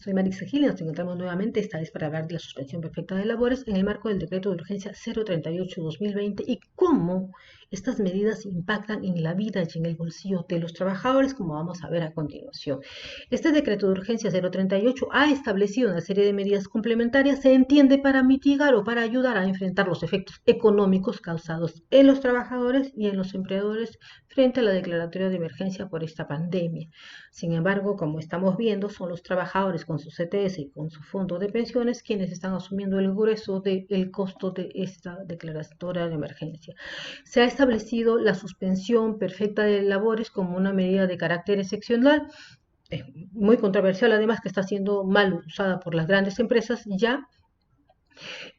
Soy Marisa Gil y nos encontramos nuevamente, esta vez para hablar de la suspensión perfecta de labores en el marco del decreto de urgencia 038-2020 y cómo estas medidas impactan en la vida y en el bolsillo de los trabajadores, como vamos a ver a continuación. Este decreto de urgencia 038 ha establecido una serie de medidas complementarias, se entiende, para mitigar o para ayudar a enfrentar los efectos económicos causados en los trabajadores y en los empleadores frente a la declaratoria de emergencia por esta pandemia. Sin embargo, como estamos viendo, son los trabajadores con su CTS y con su fondo de pensiones quienes están asumiendo el grueso del costo de esta declaratoria de emergencia. Se ha establecido la suspensión perfecta de labores como una medida de carácter excepcional, muy controversial además, que está siendo mal usada por las grandes empresas. Ya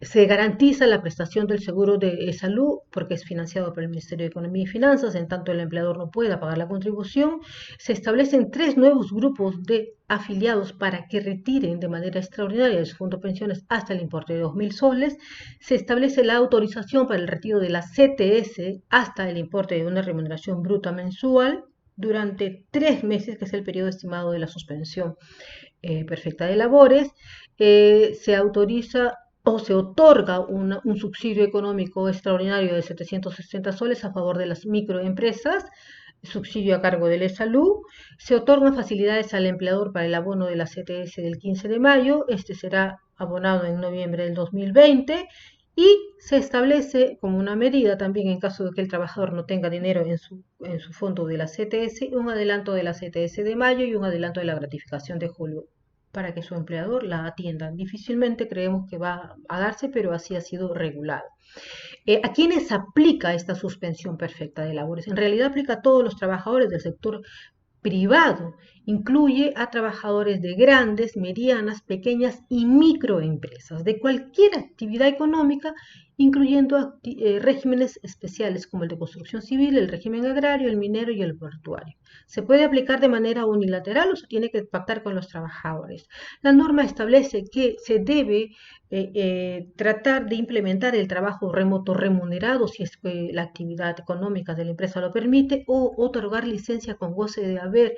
se garantiza la prestación del seguro de salud porque es financiado por el Ministerio de Economía y Finanzas, en tanto el empleador no pueda pagar la contribución. Se establecen 3 nuevos grupos de afiliados para que retiren de manera extraordinaria de su fondo de pensiones hasta el importe de 2.000 soles. Se establece la autorización para el retiro de la CTS hasta el importe de una remuneración bruta mensual durante 3 meses, que es el periodo estimado de la suspensión perfecta de labores. Se autoriza o se otorga un subsidio económico extraordinario de 760 soles a favor de las microempresas, subsidio a cargo de la salud. Se otorgan facilidades al empleador para el abono de la CTS del 15 de mayo, este será abonado en noviembre del 2020, y se establece como una medida también, en caso de que el trabajador no tenga dinero en su fondo de la CTS, un adelanto de la CTS de mayo y un adelanto de la gratificación de julio, para que su empleador la atienda. Difícilmente creemos que va a darse, pero así ha sido regulado. ¿A quiénes aplica esta suspensión perfecta de labores? En realidad aplica a todos los trabajadores del sector privado, incluye a trabajadores de grandes, medianas, pequeñas y microempresas de cualquier actividad económica, incluyendo regímenes especiales como el de construcción civil, el régimen agrario, el minero y el portuario. Se puede aplicar de manera unilateral o se tiene que pactar con los trabajadores. La norma establece que se debe tratar de implementar el trabajo remoto remunerado si es que la actividad económica de la empresa lo permite, o otorgar licencia con goce de haber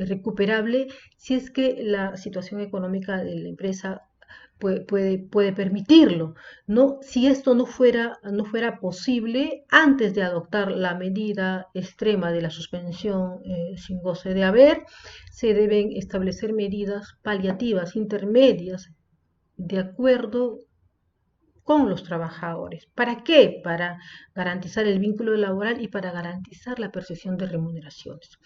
recuperable si es que la situación económica de la empresa puede permitirlo, ¿no? Si esto no fuera posible, antes de adoptar la medida extrema de la suspensión sin goce de haber, se deben establecer medidas paliativas, intermedias, de acuerdo con los trabajadores. ¿Para qué? Para garantizar el vínculo laboral y para garantizar la percepción de remuneraciones.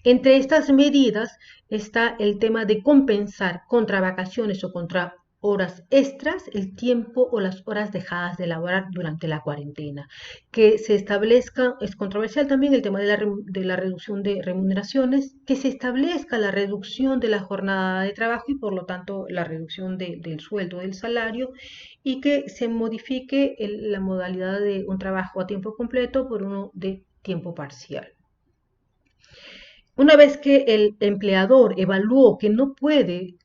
Entre estas medidas está el tema de compensar contra vacaciones o contra horas extras el tiempo o las horas dejadas de laborar durante la cuarentena. Que se establezca, es controversial también el tema de la reducción de remuneraciones, que se establezca la reducción de la jornada de trabajo y por lo tanto la reducción del sueldo, del salario, y que se modifique la modalidad de un trabajo a tiempo completo por uno de tiempo parcial. Una vez que el empleador evaluó que no puede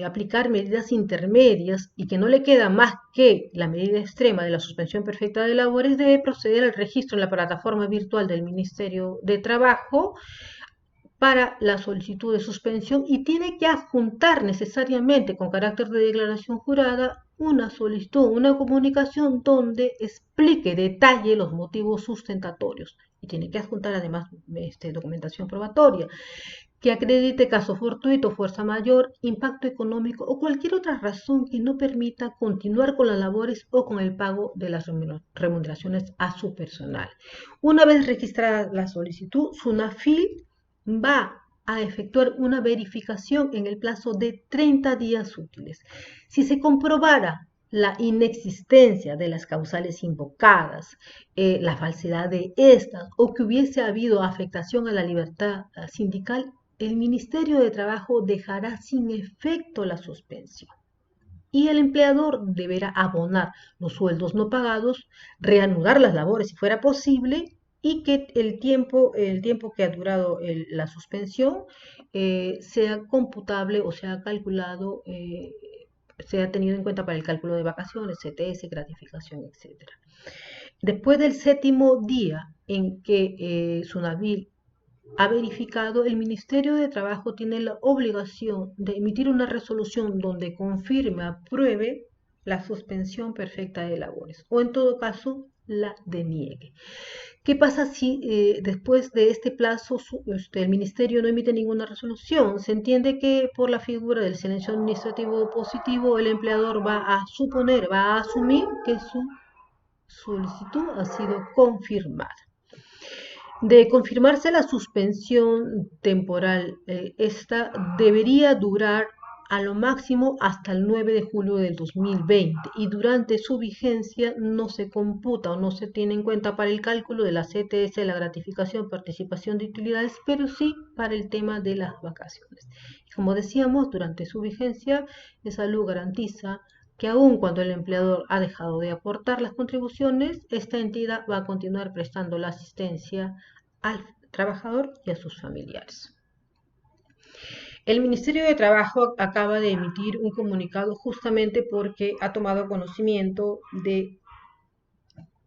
aplicar medidas intermedias y que no le queda más que la medida extrema de la suspensión perfecta de labores, debe proceder al registro en la plataforma virtual del Ministerio de Trabajo para la solicitud de suspensión y tiene que adjuntar necesariamente con carácter de declaración jurada una solicitud, una comunicación donde explique, detalle los motivos sustentatorios, y tiene que adjuntar además documentación probatoria que acredite caso fortuito, fuerza mayor, impacto económico o cualquier otra razón que no permita continuar con las labores o con el pago de las remuneraciones a su personal. Una vez registrada la solicitud, SUNAFIL va a efectuar una verificación en el plazo de 30 días útiles. Si se comprobara la inexistencia de las causales invocadas, la falsedad de estas o que hubiese habido afectación a la libertad sindical, el Ministerio de Trabajo dejará sin efecto la suspensión y el empleador deberá abonar los sueldos no pagados, reanudar las labores si fuera posible, y que el tiempo que ha durado la suspensión sea computable o sea calculado, sea tenido en cuenta para el cálculo de vacaciones, CTS, gratificación, etc. Después del 7.º día en que SUNAFIL ha verificado, el Ministerio de Trabajo tiene la obligación de emitir una resolución donde confirme, apruebe la suspensión perfecta de labores o en todo caso la deniegue. ¿Qué pasa si después de este plazo el Ministerio no emite ninguna resolución? Se entiende que por la figura del silencio administrativo positivo el empleador va a suponer, va a asumir que su solicitud ha sido confirmada. De confirmarse la suspensión temporal, esta debería durar a lo máximo hasta el 9 de julio del 2020 y durante su vigencia no se computa o no se tiene en cuenta para el cálculo de la CTS, la gratificación, participación de utilidades, pero sí para el tema de las vacaciones. Como decíamos, durante su vigencia, esa ley garantiza que aun cuando el empleador ha dejado de aportar las contribuciones, esta entidad va a continuar prestando la asistencia al trabajador y a sus familiares. El Ministerio de Trabajo acaba de emitir un comunicado justamente porque ha tomado conocimiento de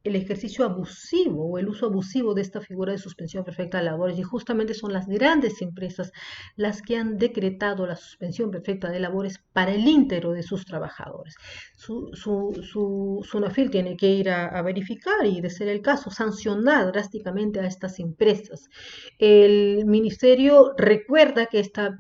el ejercicio abusivo o el uso abusivo de esta figura de suspensión perfecta de labores y justamente son las grandes empresas las que han decretado la suspensión perfecta de labores para el íntegro de sus trabajadores. SUNAFIL tiene que ir a verificar y, de ser el caso, sancionar drásticamente a estas empresas. El Ministerio recuerda que esta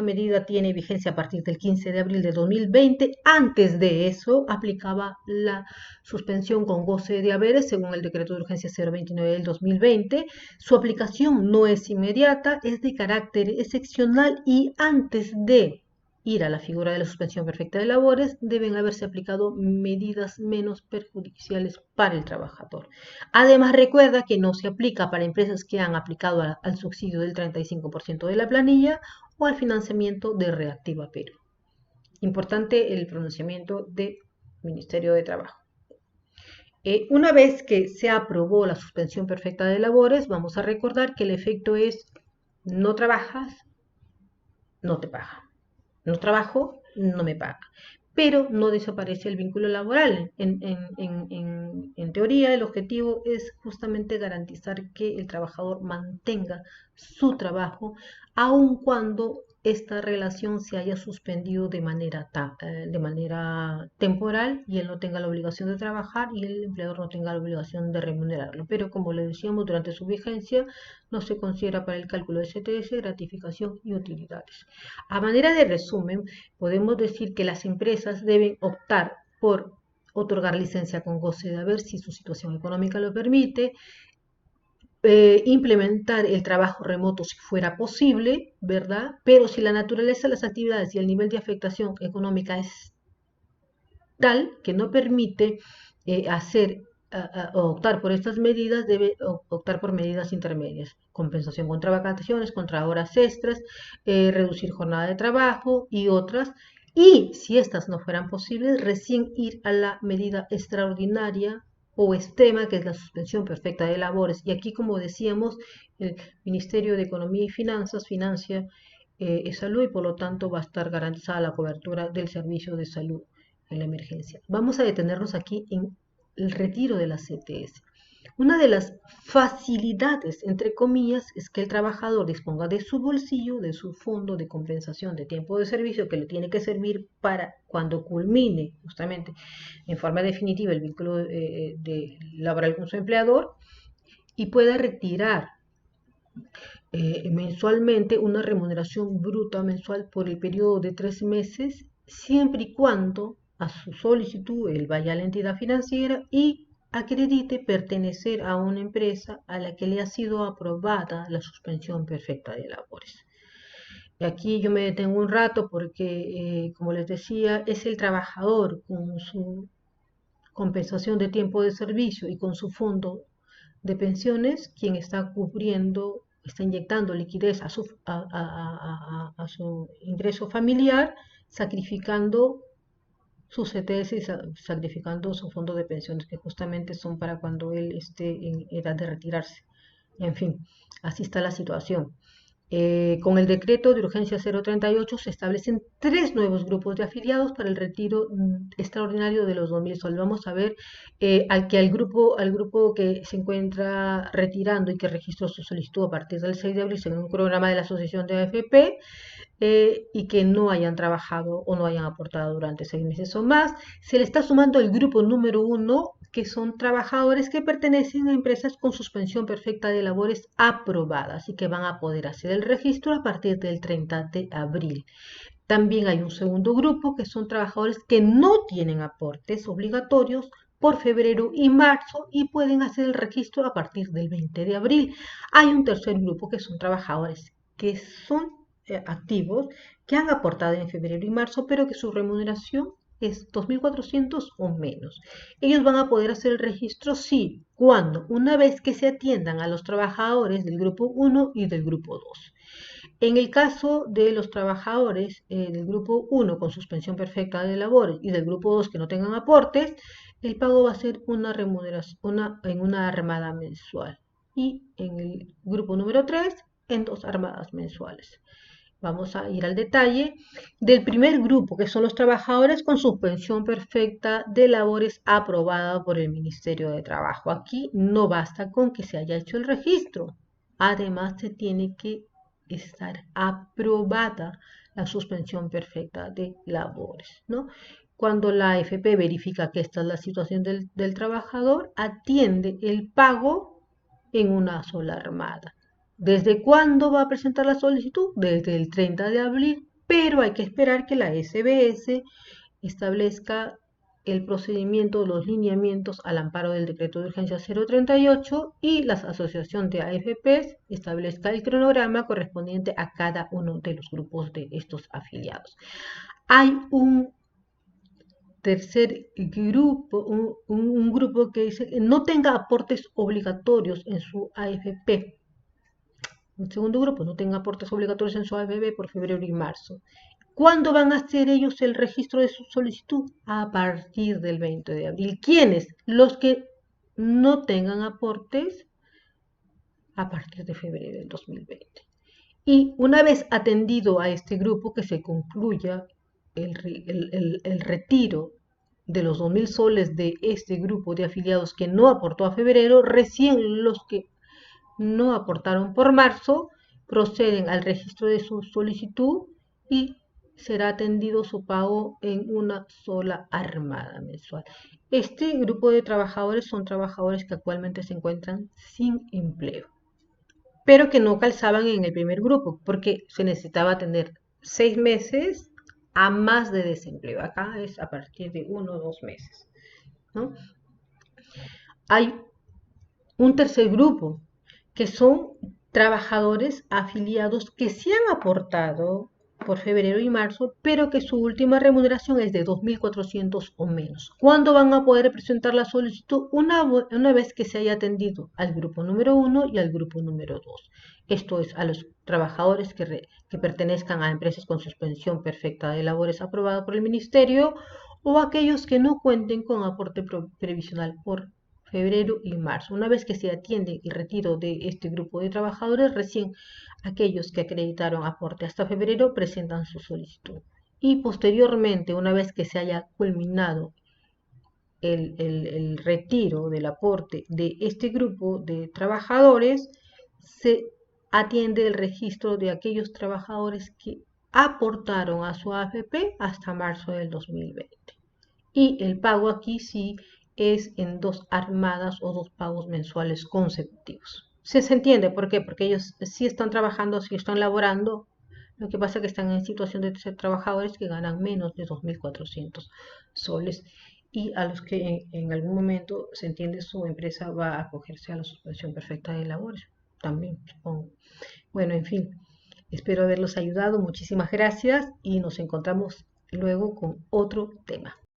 medida tiene vigencia a partir del 15 de abril de 2020. Antes de eso aplicaba la suspensión con goce de haberes según el decreto de urgencia 029 del 2020. Su aplicación no es inmediata, es de carácter excepcional y antes de ir a la figura de la suspensión perfecta de labores deben haberse aplicado medidas menos perjudiciales para el trabajador. Además, recuerda que no se aplica para empresas que han aplicado al subsidio del 35% de la planilla o al financiamiento de Reactiva Perú. Importante el pronunciamiento del Ministerio de Trabajo. Una vez que se aprobó la suspensión perfecta de labores, vamos a recordar que el efecto es: no trabajas, no te paga. No trabajo, no me paga. Pero no desaparece el vínculo laboral. En teoría, el objetivo es justamente garantizar que el trabajador mantenga su trabajo, aun cuando esta relación se haya suspendido de manera temporal y él no tenga la obligación de trabajar y el empleador no tenga la obligación de remunerarlo. Pero como le decíamos, durante su vigencia no se considera para el cálculo de CTS, gratificación y utilidades. A manera de resumen, podemos decir que las empresas deben optar por otorgar licencia con goce de haber si su situación económica lo permite, implementar el trabajo remoto si fuera posible, ¿verdad? Pero si la naturaleza de las actividades y el nivel de afectación económica es tal que no permite optar por estas medidas, debe optar por medidas intermedias: compensación contra vacaciones, contra horas extras, reducir jornada de trabajo y otras. Y si estas no fueran posibles, recién ir a la medida extraordinaria o extrema, que es la suspensión perfecta de labores. Y aquí, como decíamos, el Ministerio de Economía y Finanzas financia salud y por lo tanto va a estar garantizada la cobertura del servicio de salud en la emergencia. Vamos a detenernos aquí en el retiro de la CTS. Una de las facilidades, entre comillas, es que el trabajador disponga de su bolsillo, de su fondo de compensación de tiempo de servicio que le tiene que servir para cuando culmine justamente en forma definitiva el vínculo laboral con su empleador y pueda retirar mensualmente una remuneración bruta mensual por el periodo de 3 meses, siempre y cuando a su solicitud él vaya a la entidad financiera y acredite pertenecer a una empresa a la que le ha sido aprobada la suspensión perfecta de labores. Y aquí yo me detengo un rato porque, como les decía, es el trabajador con su compensación de tiempo de servicio y con su fondo de pensiones quien está cubriendo, está inyectando liquidez a su ingreso familiar, sacrificando sus CTS y sacrificando su fondo de pensiones, que justamente son para cuando él esté en edad de retirarse. En fin, así está la situación. Con el decreto de urgencia 038 se establecen 3 nuevos grupos de afiliados para el retiro extraordinario de los 2.000 soles. Vamos a ver al grupo que se encuentra retirando y que registró su solicitud a partir del 6 de abril según un programa de la Asociación de AFP, y que no hayan trabajado o no hayan aportado durante 6 meses o más. Se le está sumando el grupo número 1, que son trabajadores que pertenecen a empresas con suspensión perfecta de labores aprobadas y que van a poder hacer el registro a partir del 30 de abril. También hay un segundo grupo que son trabajadores que no tienen aportes obligatorios por febrero y marzo y pueden hacer el registro a partir del 20 de abril. Hay un tercer grupo que son trabajadores que son activos, que han aportado en febrero y marzo, pero que su remuneración es 2.400 o menos. Ellos van a poder hacer el registro, sí, cuando, una vez que se atiendan a los trabajadores del grupo 1 y del grupo 2. En el caso de los trabajadores del grupo 1 con suspensión perfecta de labores y del grupo 2 que no tengan aportes, el pago va a ser una remuneración en una armada mensual. Y en el grupo número 3, en 2 armadas mensuales. Vamos a ir al detalle del primer grupo, que son los trabajadores con suspensión perfecta de labores aprobada por el Ministerio de Trabajo. Aquí no basta con que se haya hecho el registro. Además, se tiene que estar aprobada la suspensión perfecta de labores, ¿no? Cuando la AFP verifica que esta es la situación del trabajador, atiende el pago en una sola armada. ¿Desde cuándo va a presentar la solicitud? Desde el 30 de abril, pero hay que esperar que la SBS establezca el procedimiento, los lineamientos al amparo del decreto de urgencia 038 y la asociación de AFPs establezca el cronograma correspondiente a cada uno de los grupos de estos afiliados. Hay un tercer grupo, un grupo que dice que no tenga aportes obligatorios en su AFP. Un segundo grupo no tenga aportes obligatorios en su AFP por febrero y marzo. ¿Cuándo van a hacer ellos el registro de su solicitud? A partir del 20 de abril. ¿Quiénes? Los que no tengan aportes a partir de febrero del 2020. Y una vez atendido a este grupo, que se concluya el retiro de los 2.000 soles de este grupo de afiliados que no aportó a febrero, recién los que no aportaron por marzo proceden al registro de su solicitud y será atendido su pago en una sola armada mensual. Este grupo de trabajadores son trabajadores que actualmente se encuentran sin empleo, pero que no calzaban en el primer grupo porque se necesitaba tener 6 meses a más de desempleo. Acá es a partir de 1 o 2 meses, ¿no? Hay un tercer grupo que son trabajadores afiliados que sí han aportado por febrero y marzo, pero que su última remuneración es de 2.400 o menos. ¿Cuándo van a poder presentar la solicitud? Una vez que se haya atendido al grupo número 1 y al grupo número 2. Esto es, a los trabajadores que pertenezcan a empresas con suspensión perfecta de labores aprobada por el Ministerio o aquellos que no cuenten con aporte previsional por febrero y marzo. Una vez que se atiende el retiro de este grupo de trabajadores, recién aquellos que acreditaron aporte hasta febrero presentan su solicitud. Y posteriormente, una vez que se haya culminado el retiro del aporte de este grupo de trabajadores, se atiende el registro de aquellos trabajadores que aportaron a su AFP hasta marzo del 2020. Y el pago aquí sí es en 2 armadas o 2 pagos mensuales consecutivos. ¿Se entiende por qué? Porque ellos sí están trabajando, sí están laborando. Lo que pasa es que están en situación de ser trabajadores que ganan menos de 2.400 soles y a los que en algún momento, se entiende, su empresa va a acogerse a la suspensión perfecta de labores. También, supongo. Bueno, en fin, espero haberlos ayudado. Muchísimas gracias y nos encontramos luego con otro tema.